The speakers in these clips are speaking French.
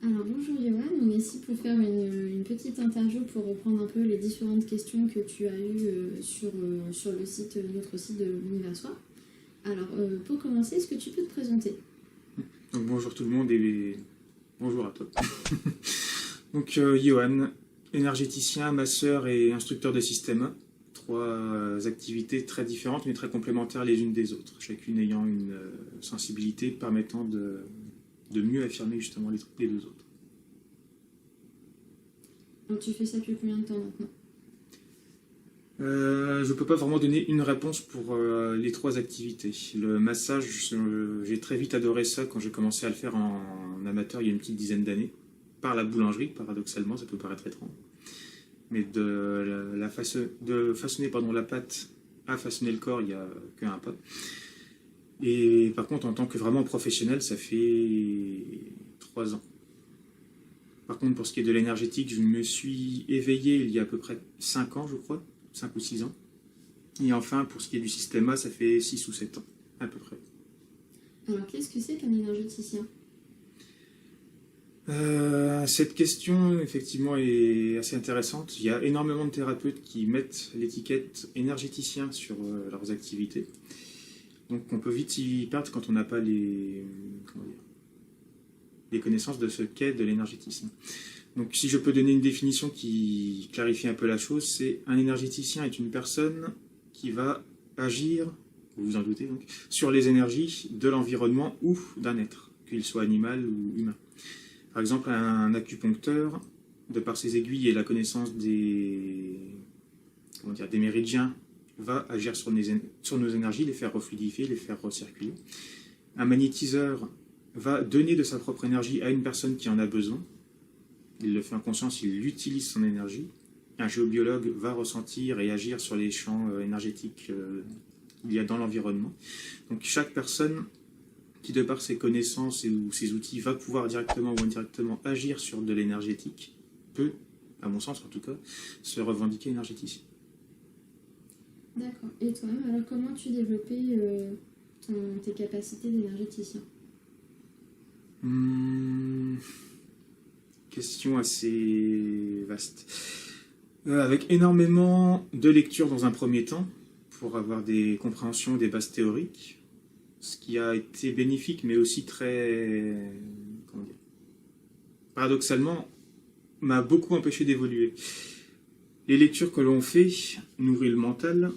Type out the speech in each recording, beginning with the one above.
Alors bonjour Johan, on est ici pour faire une petite interview pour reprendre un peu les différentes questions que tu as eues sur le site, notre site de l'Univers Soir. Alors pour commencer, est-ce que tu peux te présenter? Donc bonjour tout le monde et bonjour à toi. Donc Johan, énergéticien, masseur et instructeur de système 1. Trois activités très différentes mais très complémentaires les unes des autres, chacune ayant une sensibilité permettant de mieux affirmer justement les deux autres. Alors tu fais ça depuis combien de temps maintenant? Je ne peux pas vraiment donner une réponse pour les trois activités. Le massage, j'ai très vite adoré ça quand j'ai commencé à le faire en amateur il y a une petite dizaine d'années. Par la boulangerie, paradoxalement, ça peut paraître étrange. Mais de façonner la pâte à façonner le corps, il n'y a qu'un pas. Et par contre, en tant que vraiment professionnel, ça fait 3 ans. Par contre, pour ce qui est de l'énergétique, je me suis éveillé il y a à peu près 5 ans, je crois, 5 ou 6 ans. Et enfin, pour ce qui est du système A, ça fait 6 ou 7 ans, à peu près. Alors qu'est-ce que c'est qu'un énergéticien? Cette question, effectivement, est assez intéressante. Il y a énormément de thérapeutes qui mettent l'étiquette énergéticien sur leurs activités. Donc on peut vite y perdre quand on n'a pas les connaissances de ce qu'est de l'énergéticien. Donc si je peux donner une définition qui clarifie un peu la chose, c'est un énergéticien est une personne qui va agir, vous vous en doutez donc, sur les énergies de l'environnement ou d'un être, qu'il soit animal ou humain. Par exemple, un acupuncteur, de par ses aiguilles et la connaissance des méridiens, va agir sur nos énergies, les faire refluidifier, les faire recirculer. Un magnétiseur va donner de sa propre énergie à une personne qui en a besoin. Il le fait en conscience, il utilise son énergie. Un géobiologue va ressentir et agir sur les champs énergétiques qu'il y a dans l'environnement. Donc chaque personne qui, de par ses connaissances ou ses outils, va pouvoir directement ou indirectement agir sur de l'énergétique, peut, à mon sens en tout cas, se revendiquer énergéticien. D'accord. Et toi-même, alors comment tu développais tes capacités d'énergéticien? Question assez vaste. Avec énormément de lectures dans un premier temps, pour avoir des compréhensions, des bases théoriques, ce qui a été bénéfique, mais aussi très, paradoxalement, m'a beaucoup empêché d'évoluer. Les lectures que l'on fait nourrissent le mental,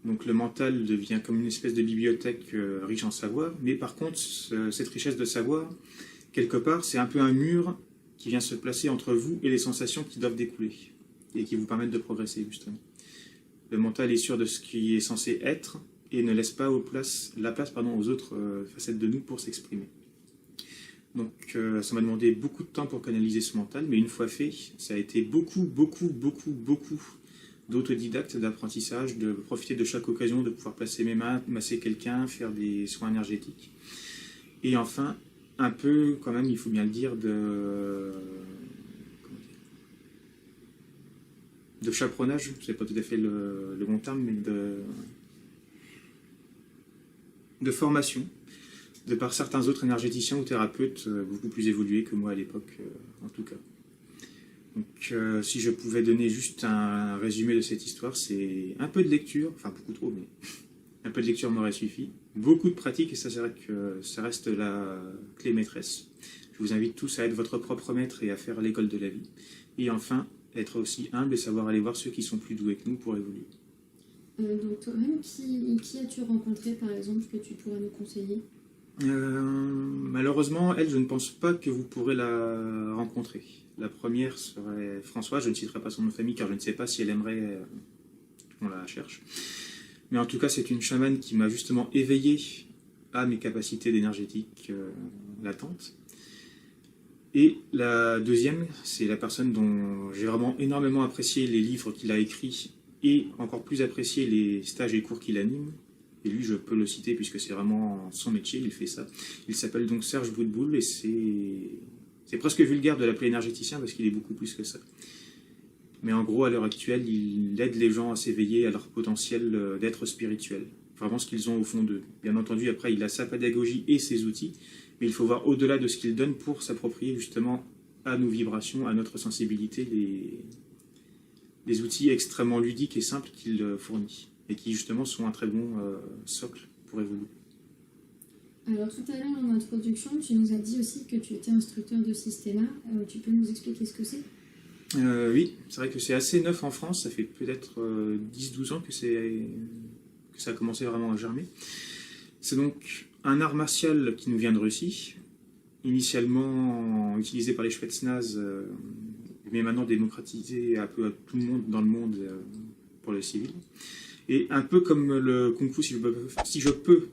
donc le mental devient comme une espèce de bibliothèque riche en savoir, mais par contre, cette richesse de savoir, quelque part, c'est un peu un mur qui vient se placer entre vous et les sensations qui doivent découler, et qui vous permettent de progresser, justement. Le mental est sûr de ce qui est censé être, et ne laisse pas la place aux autres facettes de nous pour s'exprimer. Donc ça m'a demandé beaucoup de temps pour canaliser ce mental, mais une fois fait, ça a été beaucoup d'autodidacte, d'apprentissage, de profiter de chaque occasion, de pouvoir placer mes mains, masser quelqu'un, faire des soins énergétiques. Et enfin, un peu, quand même, il faut bien le dire, de chaperonnage, c'est pas tout à fait le bon terme, mais de formation, de par certains autres énergéticiens ou thérapeutes beaucoup plus évolués que moi à l'époque, en tout cas. Donc si je pouvais donner juste un résumé de cette histoire, c'est un peu de lecture, enfin beaucoup trop, mais un peu de lecture m'aurait suffi, beaucoup de pratique, et ça c'est vrai que ça reste la clé maîtresse. Je vous invite tous à être votre propre maître et à faire l'école de la vie. Et enfin, être aussi humble et savoir aller voir ceux qui sont plus doués que nous pour évoluer. Donc toi-même, qui as-tu rencontré par exemple que tu pourrais nous conseiller? Malheureusement, elle, je ne pense pas que vous pourrez la rencontrer. La première serait Françoise, je ne citerai pas son nom de famille car je ne sais pas si elle aimerait qu'on la cherche. Mais en tout cas, c'est une chamane qui m'a justement éveillé à mes capacités d'énergétique latentes. Et la deuxième, c'est la personne dont j'ai vraiment énormément apprécié les livres qu'il a écrits et encore plus apprécié les stages et cours qu'il anime. Et lui, je peux le citer puisque c'est vraiment son métier, il fait ça. Il s'appelle donc Serge Boudboul et c'est presque vulgaire de l'appeler énergéticien parce qu'il est beaucoup plus que ça. Mais en gros, à l'heure actuelle, il aide les gens à s'éveiller à leur potentiel d'être spirituel. Vraiment ce qu'ils ont au fond d'eux. Bien entendu, après, il a sa pédagogie et ses outils, mais il faut voir au-delà de ce qu'il donne pour s'approprier justement à nos vibrations, à notre sensibilité, les outils extrêmement ludiques et simples qu'il fournit, et qui justement sont un très bon socle pour évoluer. Alors tout à l'heure en introduction, tu nous as dit aussi que tu étais instructeur de Systema. Tu peux nous expliquer ce que c'est? Oui, c'est vrai que c'est assez neuf en France, ça fait peut-être 10-12 ans que ça a commencé vraiment à germer. C'est donc un art martial qui nous vient de Russie, initialement utilisé par les Spetsnaz, mais maintenant démocratisé un peu à tout le monde dans le monde pour le civil. Et un peu comme le Kung Fu, si je peux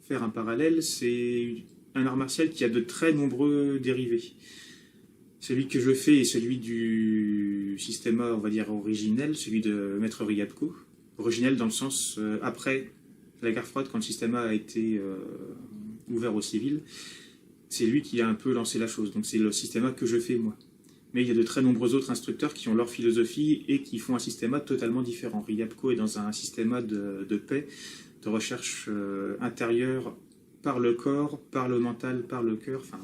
faire un parallèle, c'est un art martial qui a de très nombreux dérivés. Celui que je fais est celui du système, on va dire, originel, celui de Maître Ryabko. Originel dans le sens, après la guerre froide, quand le système a été ouvert aux civils, c'est lui qui a un peu lancé la chose. Donc c'est le système que je fais moi. Mais il y a de très nombreux autres instructeurs qui ont leur philosophie et qui font un système totalement différent. Ryabko est dans un système de paix, de recherche intérieure par le corps, par le mental, par le cœur, enfin,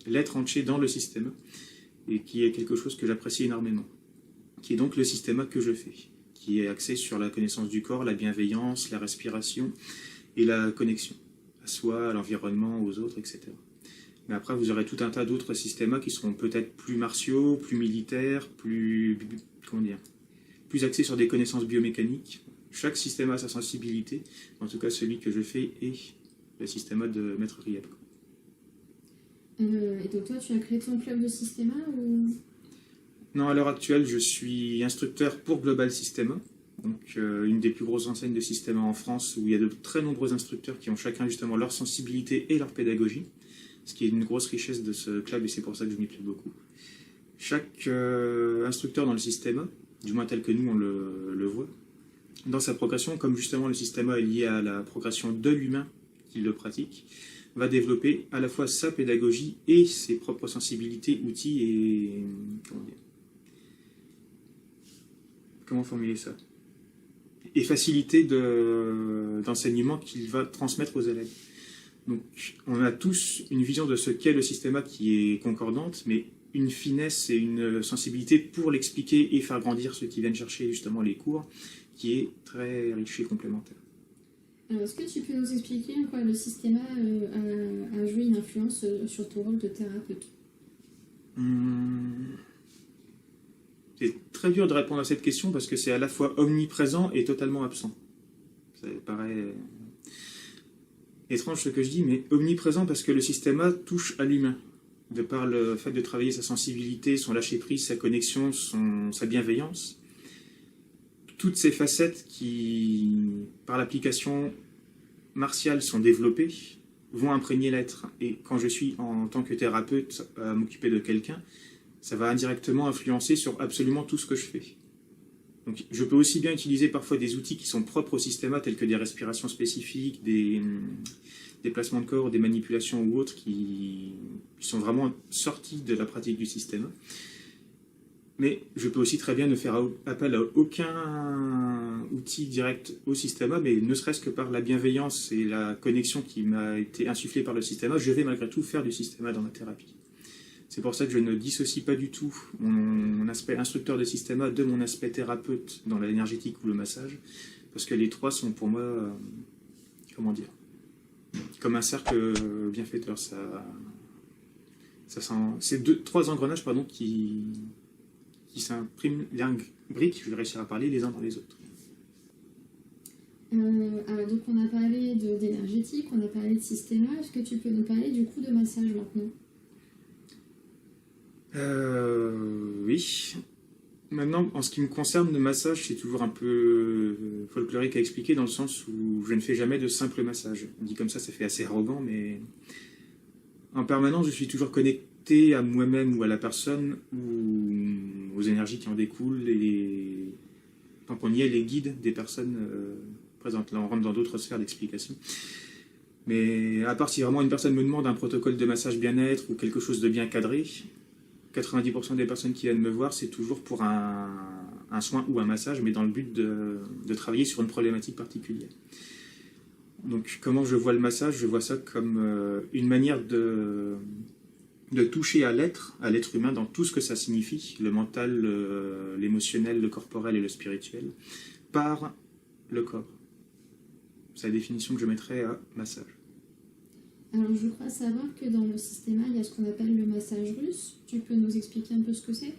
l'être entier dans le système, et qui est quelque chose que j'apprécie énormément, qui est donc le système que je fais, qui est axé sur la connaissance du corps, la bienveillance, la respiration et la connexion à soi, à l'environnement, aux autres, etc. Mais après, vous aurez tout un tas d'autres systèmes qui seront peut-être plus martiaux, plus militaires, plus axés sur des connaissances biomécaniques. Chaque système a sa sensibilité. En tout cas, celui que je fais est le système de Maître Ryabko. Et donc toi, tu as créé ton club de Systema ou... Non, à l'heure actuelle, je suis instructeur pour Global Systema, donc une des plus grosses enseignes de Systema en France, où il y a de très nombreux instructeurs qui ont chacun justement leur sensibilité et leur pédagogie, ce qui est une grosse richesse de ce club, et c'est pour ça que je m'y plais beaucoup. Chaque instructeur dans le Systema, du moins tel que nous on le voit, dans sa progression, comme justement le Systema est lié à la progression de l'humain qui le pratique, va développer à la fois sa pédagogie et ses propres sensibilités, outils et... Comment formuler ça? Et facilité d'enseignement qu'il va transmettre aux élèves. Donc, on a tous une vision de ce qu'est le système qui est concordante, mais une finesse et une sensibilité pour l'expliquer et faire grandir ceux qui viennent chercher justement les cours, qui est très riche et complémentaire. Alors, est-ce que tu peux nous expliquer en quoi le Systema a joué une influence sur ton rôle de thérapeute? C'est très dur de répondre à cette question parce que c'est à la fois omniprésent et totalement absent. Ça paraît étrange ce que je dis, mais omniprésent parce que le Systema touche à l'humain. De par le fait de travailler sa sensibilité, son lâcher-prise, sa connexion, sa bienveillance. Toutes ces facettes qui, par l'application martiale, sont développées, vont imprégner l'être. Et quand je suis en tant que thérapeute à m'occuper de quelqu'un, ça va indirectement influencer sur absolument tout ce que je fais. Donc, je peux aussi bien utiliser parfois des outils qui sont propres au système, tels que des respirations spécifiques, des placements de corps, des manipulations ou autres qui sont vraiment sortis de la pratique du système. Mais je peux aussi très bien ne faire appel à aucun outil direct au système, mais ne serait-ce que par la bienveillance et la connexion qui m'a été insufflée par le système, je vais malgré tout faire du système dans ma thérapie. C'est pour ça que je ne dissocie pas du tout mon aspect instructeur de système de mon aspect thérapeute dans l'énergétique ou le massage, parce que les trois sont pour moi, comme un cercle bienfaiteur. C'est trois engrenages qui s'impriment, briques, je vais réussir à parler les uns dans les autres. Alors donc on a parlé d'énergétique, on a parlé de système. Est-ce que tu peux nous parler du coup de massage maintenant? Oui. Maintenant, en ce qui me concerne, le massage, c'est toujours un peu folklorique à expliquer, dans le sens où je ne fais jamais de simple massage. On dit comme ça fait assez arrogant, mais en permanence, je suis toujours connecté à moi-même ou à la personne, ou aux énergies qui en découlent, et tant qu'on y est, les guides des personnes présentes. Là, on rentre dans d'autres sphères d'explication. Mais à part si vraiment une personne me demande un protocole de massage bien-être ou quelque chose de bien cadré, 90% des personnes qui viennent me voir, c'est toujours pour un soin ou un massage, mais dans le but de travailler sur une problématique particulière. Donc comment je vois le massage? Je vois ça comme une manière de toucher à l'être humain dans tout ce que ça signifie, le mental, l'émotionnel, le corporel et le spirituel, par le corps. C'est la définition que je mettrais à massage. Alors, je crois savoir que dans le système A, il y a ce qu'on appelle le massage russe. Tu peux nous expliquer un peu ce que c'est?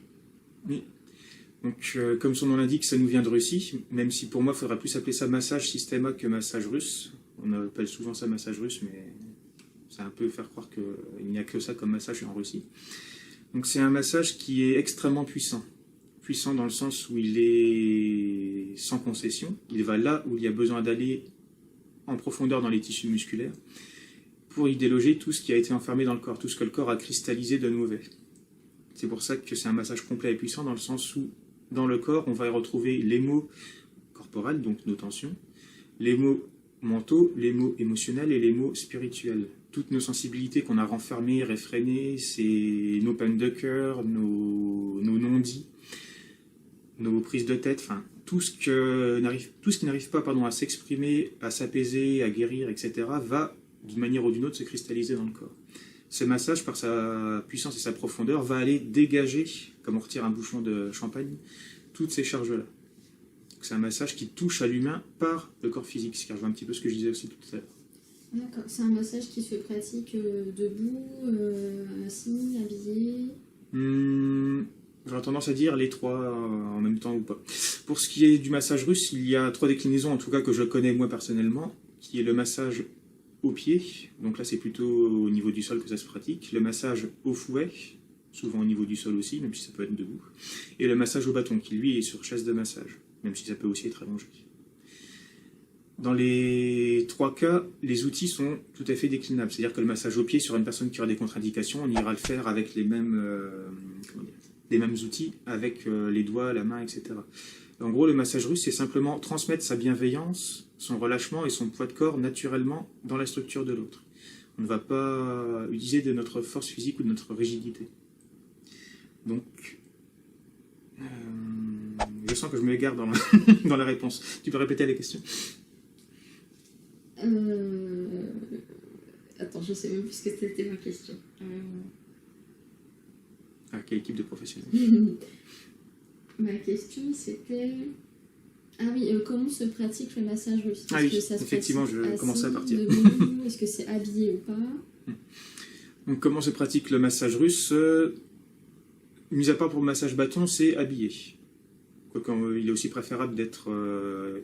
Oui. Donc, comme son nom l'indique, ça nous vient de Russie, même si pour moi, il faudrait plus appeler ça massage systéma que massage russe. On appelle souvent ça massage russe, mais c'est un peu faire croire qu'il n'y a que ça comme massage en Russie. Donc, c'est un massage qui est extrêmement puissant. Puissant dans le sens où il est sans concession. Il va là où il y a besoin d'aller en profondeur dans les tissus musculaires pour y déloger tout ce qui a été enfermé dans le corps, tout ce que le corps a cristallisé de mauvais. C'est pour ça que c'est un massage complet et puissant dans le sens où, dans le corps, on va y retrouver les maux corporels, donc nos tensions, les maux mentaux, les maux émotionnels et les maux spirituels. Toutes nos sensibilités qu'on a renfermées, réfrénées, c'est nos peines de cœur, nos non-dits, nos prises de tête, enfin, tout ce qui n'arrive pas à s'exprimer, à s'apaiser, à guérir, etc., va, d'une manière ou d'une autre, se cristalliser dans le corps. Ce massage, par sa puissance et sa profondeur, va aller dégager, comme on retire un bouchon de champagne, toutes ces charges-là. C'est un massage qui touche à l'humain par le corps physique, ce qui rejoint un petit peu ce que je disais aussi tout à l'heure. D'accord, c'est un massage qui se pratique debout, assis, habillé. J'aurais tendance à dire les trois en même temps ou pas. Pour ce qui est du massage russe, il y a trois déclinaisons, en tout cas que je connais moi personnellement, qui est le massage au pied, donc là c'est plutôt au niveau du sol que ça se pratique, le massage au fouet, souvent au niveau du sol aussi, même si ça peut être debout, et le massage au bâton, qui lui est sur chaise de massage, même si ça peut aussi être allongé. Dans les trois cas, les outils sont tout à fait déclinables, c'est-à-dire que le massage au pied sur une personne qui aura des contre-indications, on ira le faire avec les mêmes outils, avec les doigts, la main, etc. En gros, le massage russe, c'est simplement transmettre sa bienveillance, son relâchement et son poids de corps naturellement dans la structure de l'autre. On ne va pas utiliser de notre force physique ou de notre rigidité. Donc, je sens que je m'égare dans la réponse. Tu peux répéter la question? Attends, je sais même plus ce que c'était ma question. Ah, quelle équipe de professionnels? Ma question c'était... Ah oui, comment se pratique le massage russe? Ah oui, effectivement, je commençais à partir. Debout, est-ce que c'est habillé ou pas? Donc, comment se pratique le massage russe? Mis à part pour le massage bâton, c'est habillé. Quoique, il est aussi préférable d'être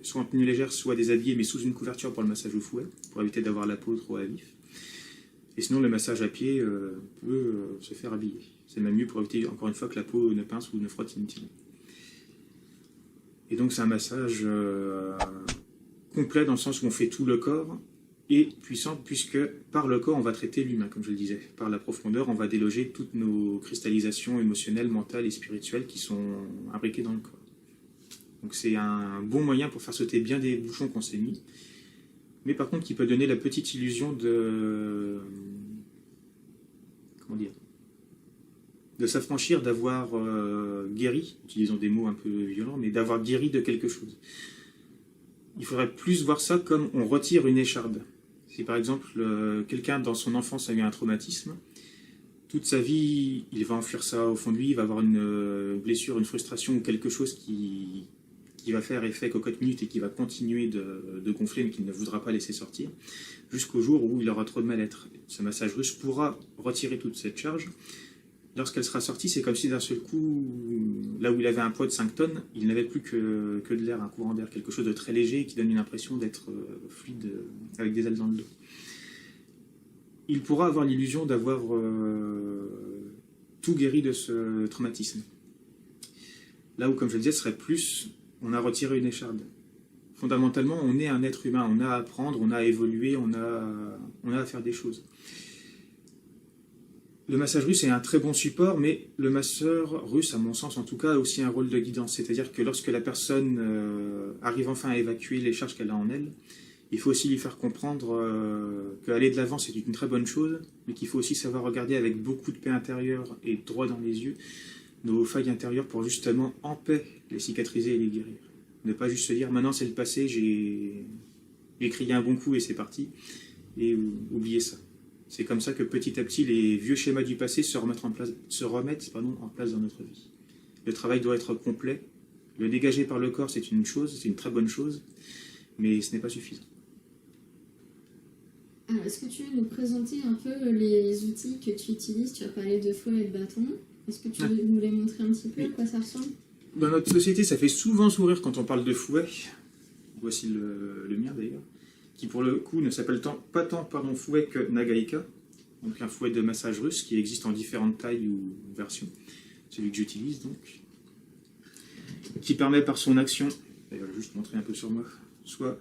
soit en tenue légère, soit déshabillé, mais sous une couverture pour le massage au fouet, pour éviter d'avoir la peau trop à vif. Et sinon, le massage à pied peut se faire habillé. C'est même mieux pour éviter, encore une fois, que la peau ne pince ou ne frotte inutilement. Et donc, c'est un massage complet dans le sens où on fait tout le corps et puissant, puisque par le corps, on va traiter l'humain, comme je le disais. Par la profondeur, on va déloger toutes nos cristallisations émotionnelles, mentales et spirituelles qui sont imbriquées dans le corps. Donc, c'est un bon moyen pour faire sauter bien des bouchons qu'on s'est mis, mais par contre, qui peut donner la petite illusion de... Comment dire ? De s'affranchir, d'avoir guéri, utilisons des mots un peu violents, mais d'avoir guéri de quelque chose. Il faudrait plus voir ça comme on retire une écharde. Si par exemple quelqu'un dans son enfance a eu un traumatisme, toute sa vie il va enfuir ça au fond de lui, il va avoir une blessure, une frustration ou quelque chose qui va faire effet cocotte minute et qui va continuer de gonfler mais qu'il ne voudra pas laisser sortir, jusqu'au jour où il aura trop de mal-être. Ce massage russe pourra retirer toute cette charge. Lorsqu'elle sera sortie, c'est comme si d'un seul coup, là où il avait un poids de 5 tonnes, il n'avait plus que de l'air, un courant d'air, quelque chose de très léger qui donne une impression d'être fluide avec des ailes dans le dos. Il pourra avoir l'illusion d'avoir tout guéri de ce traumatisme. Là où, comme je le disais, ce serait plus, on a retiré une écharde. Fondamentalement, on est un être humain, on a à apprendre, on a à évoluer, on a à faire des choses. Le massage russe est un très bon support, mais le masseur russe, à mon sens en tout cas, a aussi un rôle de guidance. C'est-à-dire que lorsque la personne arrive enfin à évacuer les charges qu'elle a en elle, il faut aussi lui faire comprendre qu'aller de l'avant, c'est une très bonne chose, mais qu'il faut aussi savoir regarder avec beaucoup de paix intérieure et droit dans les yeux nos failles intérieures pour justement en paix les cicatriser et les guérir. Ne pas juste se dire, maintenant c'est le passé, j'ai crié un bon coup et c'est parti, et oublier ça. C'est comme ça que petit à petit, les vieux schémas du passé se remettent en place dans notre vie. Le travail doit être complet. Le dégager par le corps, c'est une chose, c'est une très bonne chose, mais ce n'est pas suffisant. Alors, est-ce que tu veux nous présenter un peu les outils que tu utilises? Tu as parlé de fouet et de bâton. Est-ce que tu veux nous les montrer un petit peu, à quoi ça ressemble? Dans notre société, ça fait souvent sourire quand on parle de fouet. Voici le mien d'ailleurs, qui pour le coup ne s'appelle pas tant fouet que nagaïka, donc un fouet de massage russe qui existe en différentes tailles ou versions. Celui que j'utilise donc, qui permet par son action, et je vais juste montrer un peu sur moi, soit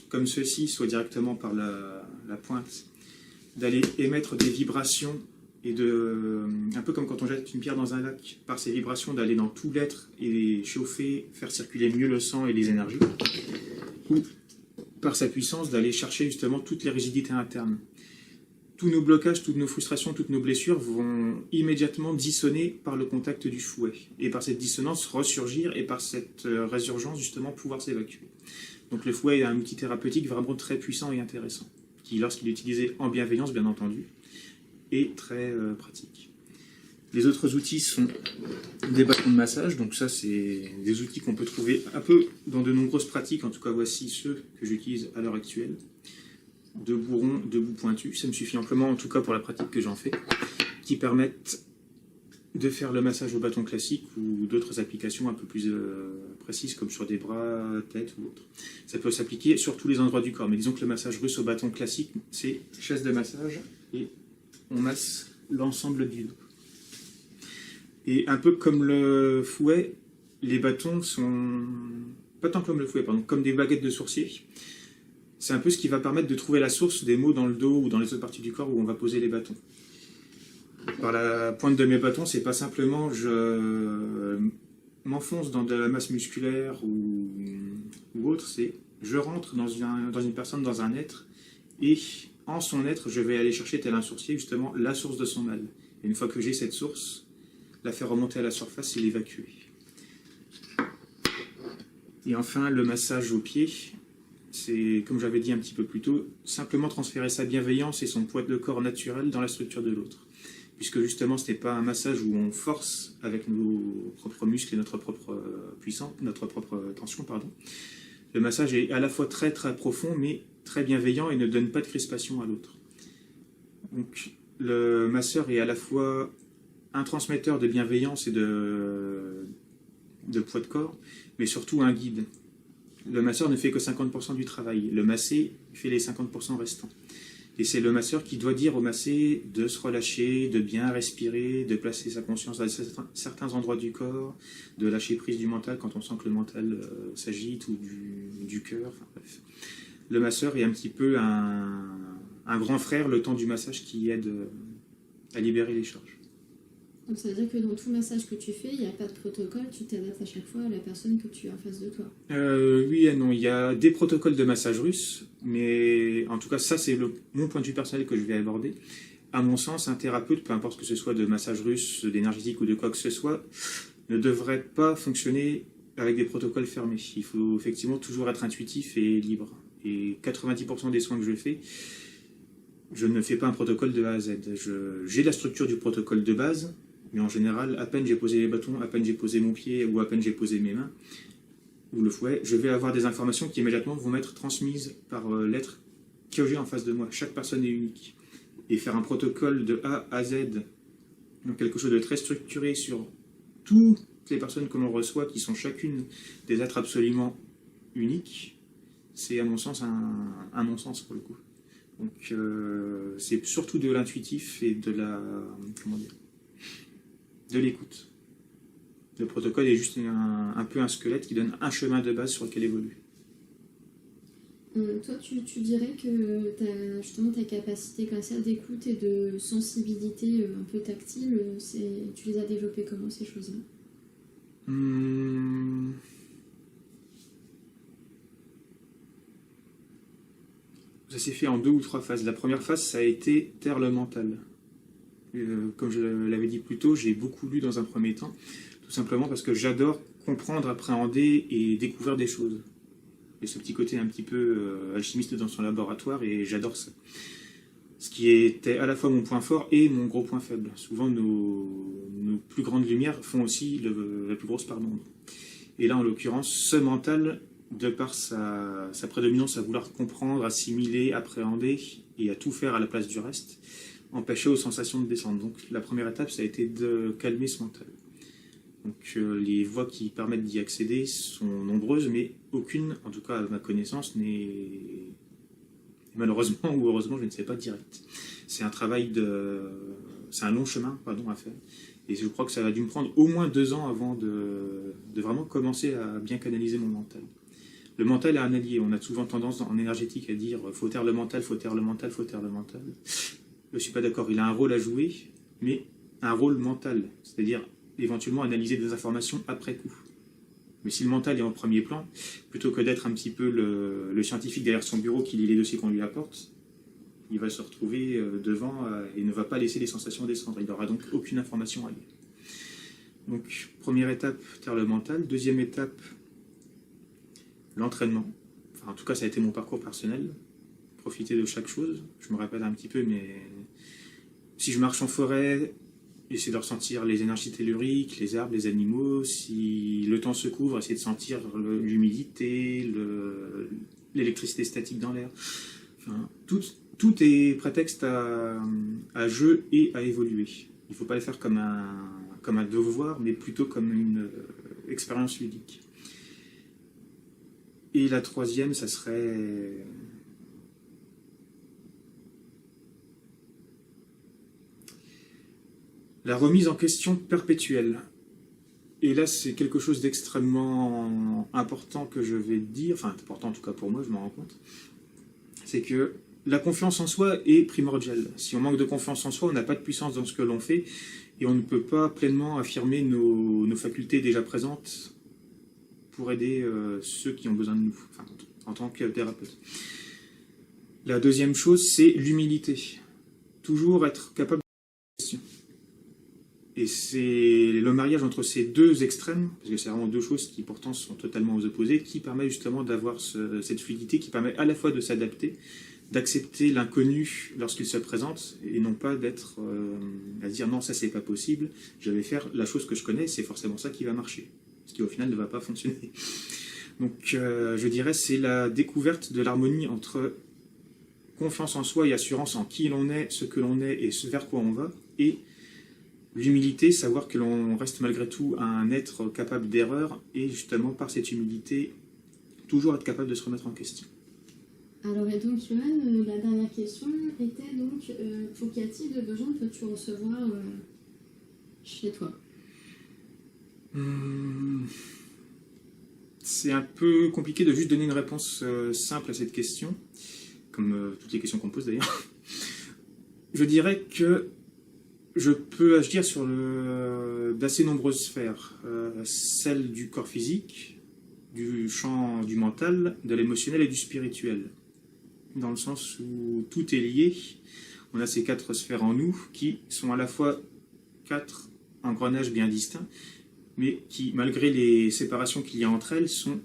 comme ceci, soit directement par la pointe, d'aller émettre des vibrations et un peu comme quand on jette une pierre dans un lac, par ces vibrations d'aller dans tout l'être et chauffer, faire circuler mieux le sang et les énergies, ou par sa puissance d'aller chercher justement toutes les rigidités internes. Tous nos blocages, toutes nos frustrations, toutes nos blessures vont immédiatement dissonner par le contact du fouet, et par cette dissonance ressurgir, et par cette résurgence justement pouvoir s'évacuer. Donc le fouet est un outil thérapeutique vraiment très puissant et intéressant, qui lorsqu'il est utilisé en bienveillance bien entendu, est très pratique. Les autres outils sont des bâtons de massage, donc ça c'est des outils qu'on peut trouver un peu dans de nombreuses pratiques, en tout cas voici ceux que j'utilise à l'heure actuelle. De bourrons, de bouts pointus, ça me suffit amplement en tout cas pour la pratique que j'en fais, qui permettent de faire le massage au bâton classique ou d'autres applications un peu plus précises comme sur des bras, tête ou autre. Ça peut s'appliquer sur tous les endroits du corps, mais disons que le massage russe au bâton classique, c'est chaise de massage et on masse l'ensemble du dos. Et un peu comme le fouet, les bâtons sont, pas tant comme le fouet, pardon, comme des baguettes de sourcier. C'est un peu ce qui va permettre de trouver la source des maux dans le dos ou dans les autres parties du corps où on va poser les bâtons. Par la pointe de mes bâtons, c'est pas simplement je m'enfonce dans de la masse musculaire ou autre, c'est je rentre dans une personne, dans un être, et en son être, je vais aller chercher tel un sourcier, justement, la source de son mal. Et une fois que j'ai cette source, la faire remonter à la surface et l'évacuer. Et enfin, le massage au pied, c'est, comme j'avais dit un petit peu plus tôt, simplement transférer sa bienveillance et son poids de corps naturel dans la structure de l'autre. Puisque justement, ce n'est pas un massage où on force avec nos propres muscles et notre propre puissance, notre propre tension, pardon. Le massage est à la fois très très profond, mais très bienveillant et ne donne pas de crispation à l'autre. Donc, le masseur est à la fois un transmetteur de bienveillance et de poids de corps, mais surtout un guide. Le masseur ne fait que 50% du travail. Le massé fait les 50% restants. Et c'est le masseur qui doit dire au massé de se relâcher, de bien respirer, de placer sa conscience à certains endroits du corps, de lâcher prise du mental quand on sent que le mental s'agite, ou du cœur, enfin bref. Le masseur est un petit peu un grand frère le temps du massage qui aide à libérer les charges. Donc ça veut dire que dans tout massage que tu fais, il n'y a pas de protocole, tu t'adaptes à chaque fois à la personne que tu as en face de toi. Oui et non, il y a des protocoles de massage russe, mais en tout cas ça c'est mon point de vue personnel que je vais aborder. À mon sens, un thérapeute, peu importe que ce soit de massage russe, d'énergétique ou de quoi que ce soit, ne devrait pas fonctionner avec des protocoles fermés. Il faut effectivement toujours être intuitif et libre. Et 90% des soins que je fais, je ne fais pas un protocole de A à Z. J'ai la structure du protocole de base, mais en général, à peine j'ai posé les bâtons, à peine j'ai posé mon pied, ou à peine j'ai posé mes mains, ou le fouet, je vais avoir des informations qui immédiatement vont m'être transmises par l'être que j'ai en face de moi. Chaque personne est unique. Et faire un protocole de A à Z, donc quelque chose de très structuré sur toutes les personnes que l'on reçoit, qui sont chacune des êtres absolument uniques, c'est à mon sens un non-sens pour le coup. Donc c'est surtout de l'intuitif et de l'écoute. Le protocole est juste un peu un squelette qui donne un chemin de base sur lequel évoluer. Toi, tu dirais que justement ta capacité comme ça d'écoute et de sensibilité un peu tactile, tu les as développées comment, ces choses-là? Ça s'est fait en 2 ou 3 phases. La première phase, ça a été taire le mental. Comme je l'avais dit plus tôt, j'ai beaucoup lu dans un premier temps, tout simplement parce que j'adore comprendre, appréhender et découvrir des choses. Et ce petit côté un petit peu alchimiste dans son laboratoire, et j'adore ça. ce qui était à la fois mon point fort et mon gros point faible. Souvent, nos plus grandes lumières font aussi la plus grosse part d'ombre. Et là, en l'occurrence, ce mental, de par sa prédominance à vouloir comprendre, assimiler, appréhender et à tout faire à la place du reste, empêchait aux sensations de descendre. Donc la première étape, ça a été de calmer ce mental. Donc les voies qui permettent d'y accéder sont nombreuses, mais aucune, en tout cas à ma connaissance, n'est malheureusement ou heureusement, je ne sais pas, direct. C'est un travail c'est un long chemin, pardon, à faire. Et je crois que ça a dû me prendre au moins 2 ans avant de vraiment commencer à bien canaliser mon mental. Le mental est un allié. On a souvent tendance en énergétique à dire faut taire le mental, faut taire le mental, faut taire le mental. Je ne suis pas d'accord. Il a un rôle à jouer, mais un rôle mental. C'est-à-dire éventuellement analyser des informations après coup. Mais si le mental est en premier plan, plutôt que d'être un petit peu le scientifique derrière son bureau qui lit les dossiers qu'on lui apporte, il va se retrouver devant et ne va pas laisser les sensations descendre. Il n'aura donc aucune information à lire. Donc, première étape, taire le mental. Deuxième étape, l'entraînement. Enfin, en tout cas, ça a été mon parcours personnel. Profiter de chaque chose. Je me rappelle un petit peu, mais si je marche en forêt, essayer de ressentir les énergies telluriques, les arbres, les animaux. Si le temps se couvre, essayer de sentir l'humidité, l'électricité statique dans l'air. Enfin, tout est prétexte à jeu et à évoluer. Il ne faut pas le faire comme un devoir, mais plutôt comme une expérience ludique. Et la troisième, ça serait la remise en question perpétuelle. Et là, c'est quelque chose d'extrêmement important que je vais dire, enfin important en tout cas pour moi, je m'en rends compte, c'est que la confiance en soi est primordiale. Si on manque de confiance en soi, on n'a pas de puissance dans ce que l'on fait et on ne peut pas pleinement affirmer nos facultés déjà présentes pour aider ceux qui ont besoin de nous, enfin, en tant que thérapeute. La deuxième chose, c'est l'humilité. Toujours être capable de poser des questions. Et c'est le mariage entre ces deux extrêmes, parce que c'est vraiment deux choses qui pourtant sont totalement aux opposés, qui permet justement d'avoir cette fluidité, qui permet à la fois de s'adapter, d'accepter l'inconnu lorsqu'il se présente, et non pas d'être à se dire non, ça c'est pas possible, je vais faire la chose que je connais, c'est forcément ça qui va marcher, ce qui au final ne va pas fonctionner. Donc je dirais c'est la découverte de l'harmonie entre confiance en soi et assurance en qui l'on est, ce que l'on est et ce vers quoi on va, et l'humilité, savoir que l'on reste malgré tout un être capable d'erreur, et justement par cette humilité, toujours être capable de se remettre en question. Alors, et donc, Johan, la dernière question était donc pour quel type de besoin peux-tu recevoir chez toi? C'est un peu compliqué de juste donner une réponse simple à cette question, comme toutes les questions qu'on pose d'ailleurs. Je dirais que je peux agir sur d'assez nombreuses sphères, celle du corps physique, du champ du mental, de l'émotionnel et du spirituel. Dans le sens où tout est lié, on a ces 4 sphères en nous qui sont à la fois 4 engrenages bien distincts, mais qui, malgré les séparations qu'il y a entre elles, sont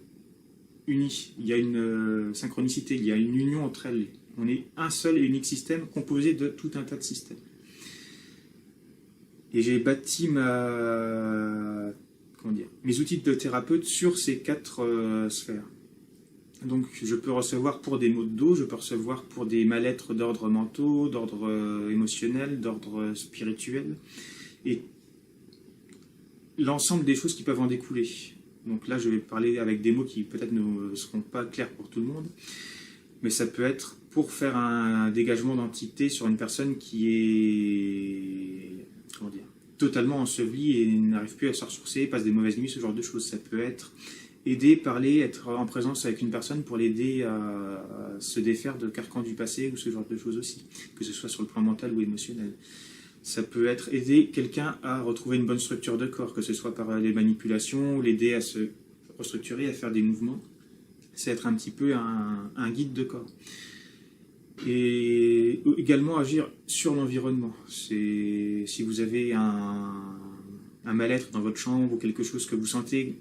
unies. Il y a une synchronicité, il y a une union entre elles. On est un seul et unique système composé de tout un tas de systèmes. Et j'ai bâti mes outils de thérapeute sur ces 4 sphères. Donc je peux recevoir pour des maux de dos, je peux recevoir pour des mal-être d'ordre mentaux, d'ordre émotionnel, d'ordre spirituel, et l'ensemble des choses qui peuvent en découler. Donc là je vais parler avec des mots qui peut-être ne seront pas clairs pour tout le monde, mais ça peut être pour faire un dégagement d'entité sur une personne qui est totalement ensevelie et n'arrive plus à se ressourcer, passe des mauvaises nuits, ce genre de choses. Ça peut être aider, parler, être en présence avec une personne pour l'aider à se défaire de carcans du passé ou ce genre de choses aussi, que ce soit sur le plan mental ou émotionnel. Ça peut être aider quelqu'un à retrouver une bonne structure de corps, que ce soit par les manipulations, ou l'aider à se restructurer, à faire des mouvements. C'est être un petit peu un guide de corps. Et également agir sur l'environnement. Si vous avez un mal-être dans votre chambre ou quelque chose que vous sentez,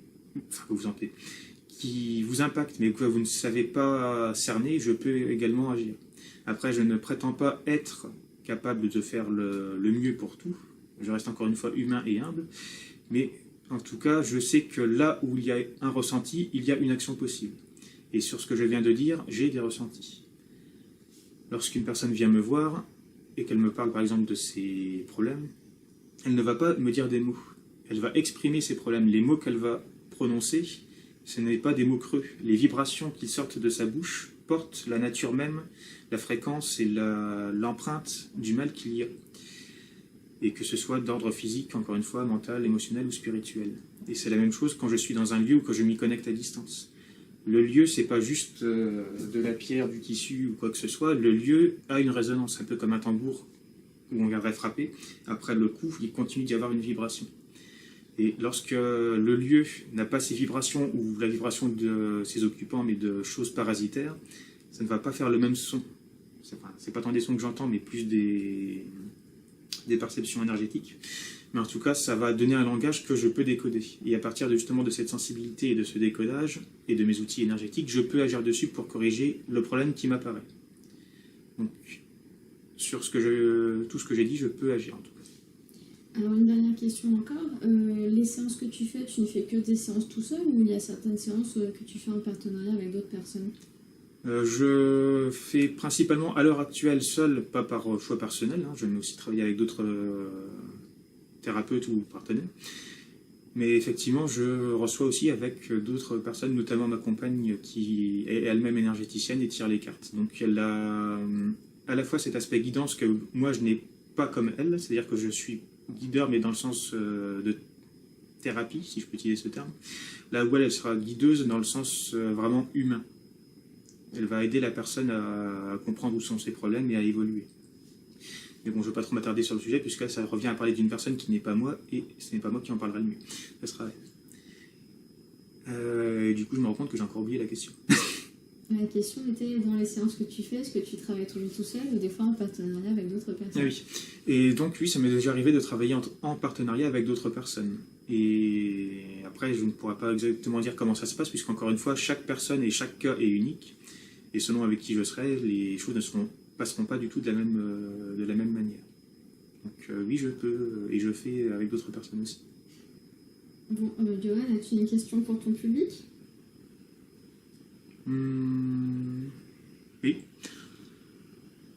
qui vous impacte mais que vous ne savez pas cerner, je peux également agir. Après, je ne prétends pas être capable de faire le mieux pour tout. Je reste encore une fois humain et humble. Mais en tout cas, je sais que là où il y a un ressenti, il y a une action possible. Et sur ce que je viens de dire, j'ai des ressentis. Lorsqu'une personne vient me voir et qu'elle me parle par exemple de ses problèmes, elle ne va pas me dire des mots. Elle va exprimer ses problèmes. Les mots qu'elle va prononcer, ce n'est pas des mots creux. Les vibrations qui sortent de sa bouche portent la nature même, la fréquence et l'empreinte du mal qu'il y a. Et que ce soit d'ordre physique, encore une fois, mental, émotionnel ou spirituel. Et c'est la même chose quand je suis dans un lieu ou que je m'y connecte à distance. Le lieu, c'est pas juste de la pierre, du tissu ou quoi que ce soit. Le lieu a une résonance, un peu comme un tambour où on va frapper. Après le coup, il continue d'y avoir une vibration. Et lorsque le lieu n'a pas ces vibrations ou la vibration de ses occupants, mais de choses parasitaires, ça ne va pas faire le même son. C'est pas tant des sons que j'entends, mais plus des perceptions énergétiques. Mais en tout cas, ça va donner un langage que je peux décoder. Et à partir justement de cette sensibilité et de ce décodage, et de mes outils énergétiques, je peux agir dessus pour corriger le problème qui m'apparaît. Donc, sur tout ce que j'ai dit, je peux agir en tout cas. Alors une dernière question encore, les séances que tu fais, tu ne fais que des séances tout seul ou il y a certaines séances que tu fais en partenariat avec d'autres personnes? Je fais principalement à l'heure actuelle seul, pas par choix personnel, hein. Je vais aussi travailler avec d'autres thérapeutes ou partenaires. Mais effectivement, je reçois aussi avec d'autres personnes, notamment ma compagne qui est elle-même énergéticienne et tire les cartes. Donc elle a à la fois cet aspect guidance que moi je n'ai pas comme elle, c'est-à-dire que je suis guideur mais dans le sens de thérapie, si je peux utiliser ce terme, là où elle sera guideuse dans le sens vraiment humain. Elle va aider la personne à comprendre où sont ses problèmes et à évoluer. Mais bon, je ne vais pas trop m'attarder sur le sujet, puisque là, ça revient à parler d'une personne qui n'est pas moi, et ce n'est pas moi qui en parlera le mieux. Ça sera elle. Et du coup, je me rends compte que j'ai encore oublié la question. La question était, dans les séances que tu fais, est-ce que tu travailles toujours tout seul ou des fois en partenariat avec d'autres personnes? Ah oui. Et donc, oui, ça m'est déjà arrivé de travailler en partenariat avec d'autres personnes. Et après, je ne pourrais pas exactement dire comment ça se passe, puisqu'encore une fois, chaque personne et chaque cas est unique. Et selon avec qui je serai, les choses ne passeront pas du tout de la même manière. Donc oui, je peux, et je fais avec d'autres personnes aussi. Bon, Johan, as-tu une question pour ton public? Oui.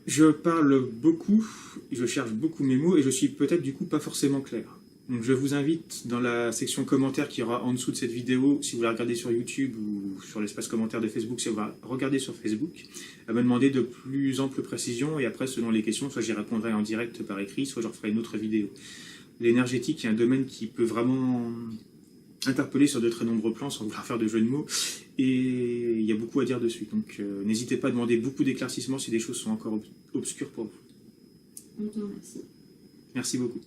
Je parle beaucoup, je cherche beaucoup mes mots, et je suis peut-être du coup pas forcément clair. Donc je vous invite dans la section commentaires qui aura en dessous de cette vidéo, si vous la regardez sur YouTube ou sur l'espace commentaire de Facebook, si vous la regardez sur Facebook, à me demander de plus amples précisions, et après selon les questions, soit j'y répondrai en direct par écrit, soit je referai une autre vidéo. L'énergétique est un domaine qui peut vraiment interpeller sur de très nombreux plans sans vouloir faire de jeu de mots, et il y a beaucoup à dire dessus. Donc n'hésitez pas à demander beaucoup d'éclaircissements si des choses sont encore obscures pour vous. On te remercie. Merci beaucoup.